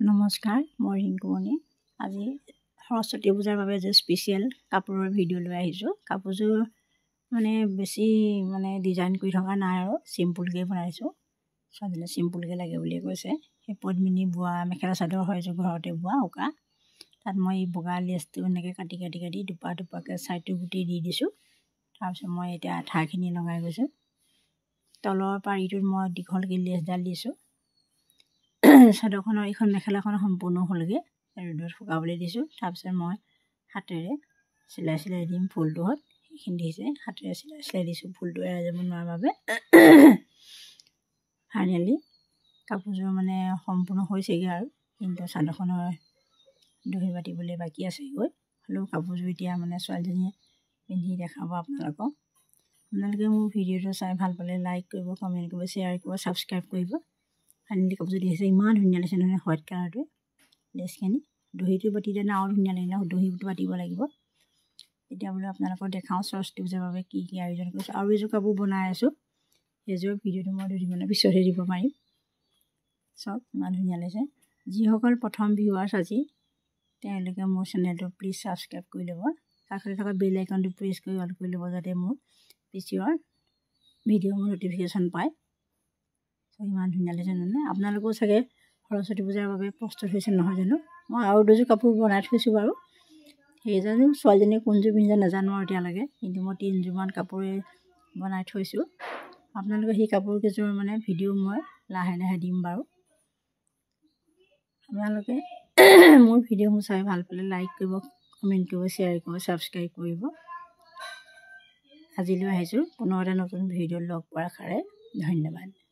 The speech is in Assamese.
নমস্কাৰ, মই ৰিংকুমণি। আজি সৰস্বতী পূজাৰ বাবে যে স্পেচিয়েল কাপোৰৰ ভিডিঅ' লৈ আহিছোঁ। কাপোৰযোৰ বেছি ডিজাইন কৰি থকা নাই আৰু চিম্পুলকৈ বনাইছোঁ। ছোৱালীজনীয়ে চিম্পুলকৈ লাগে বুলি কৈছে। সেই পদ্মিনী বোৱা মেখেলা চাদৰ হয় যে ঘৰতে বোৱা উকা। তাত মই এই বগা লেচটো এনেকৈ কাটি দুপা দুপাকৈ ছাইডটো গোটেই দি দিছোঁ। তাৰপিছত মই এতিয়া আঠাখিনি লগাই গৈছোঁ। তলৰ পাৰিটোত মই দীঘলকৈ লেচডাল দিছোঁ। চাদৰখনৰ এইখন মেখেলাখন সম্পূৰ্ণ হ'লগৈ, ৰ'দত শুকাবলৈ দিছোঁ। তাৰপিছত মই হাতেৰে চিলাই দিম ফুলটোত। সেইখিনি দিছে হাতেৰে চিলাই দিছোঁ, ফুলটো এৰাই যাব নোৱাৰাৰ বাবে। ফাইনেলি কাপোৰযোৰ সম্পূৰ্ণ হৈছেগৈ আৰু, কিন্তু চাদৰখনৰ দহি বাতিবলৈ বাকী আছেগৈ। হ'লেও কাপোৰযোৰ এতিয়া ছোৱালীজনীয়ে পিন্ধি দেখাব আপোনালোকক। আপোনালোকে মোৰ ভিডিঅ'টো চাই ভাল পালে লাইক কৰিব, কমেণ্ট কৰিব, শ্বেয়াৰ কৰিব, ছাবস্ক্ৰাইব কৰিব। ফাইনেলি কাপোৰযোৰ দেখিছে, ইমান ধুনীয়া লাগিছে নহয় হোৱাইট কালাৰটোৱে লেচখিনি। দহিটো বাতি দিলে আৰু ধুনীয়া লাগিলে, দহিটো বাতিব লাগিব। এতিয়া বোলো আপোনালোকক দেখাওঁ সৰস্বতী পূজাৰ বাবে কি কি আয়োজন কৰিছোঁ। আৰু এযোৰ কাপোৰ বনাই আছোঁ, সেইযোৰ ভিডিঅ'টো মই দুদিনমানৰ পিছতহে দিব পাৰিম। চব ইমান ধুনীয়া লাগিছে। যিসকল প্ৰথম ভিউৱাৰ্ছ আজি, তেওঁলোকে মোৰ চেনেলটো প্লিজ ছাবস্ক্ৰাইব কৰি ল'ব। কাষতে থকা বেল আইকনটো প্ৰেছ কৰি অল কৰি ল'ব, যাতে মোৰ পিছৰ ভিডিঅ' মোৰ ন'টিফিকেশ্যন পায়। ইমান ধুনীয়া লাগিছে নহয়। আপোনালোকেও চাগে সৰস্বতী পূজাৰ বাবে প্ৰস্তুত হৈছে নহয় জানো। মই আৰু দুযোৰ কাপোৰ বনাই থৈছোঁ বাৰু। সেইযোৰো ছোৱালীজনীয়ে কোনযোৰ পিন্ধে নাজানো আৰু এতিয়ালৈকে, কিন্তু মই 3যোৰমান কাপোৰে বনাই থৈছোঁ। আপোনালোকে সেই কাপোৰকেইযোৰ ভিডিঅ' মই লাহে লাহে দিম বাৰু। আপোনালোকে মোৰ ভিডিঅ'বোৰ চাই ভাল পালে লাইক কৰিব, কমেণ্ট কৰিব, শ্বেয়াৰ কৰিব, ছাবস্ক্ৰাইব কৰিব। আজিলৈ আহিছোঁ, পুনৰ এটা নতুন ভিডিঅ'ত লগ পোৱাৰ আশাৰে। ধন্যবাদ।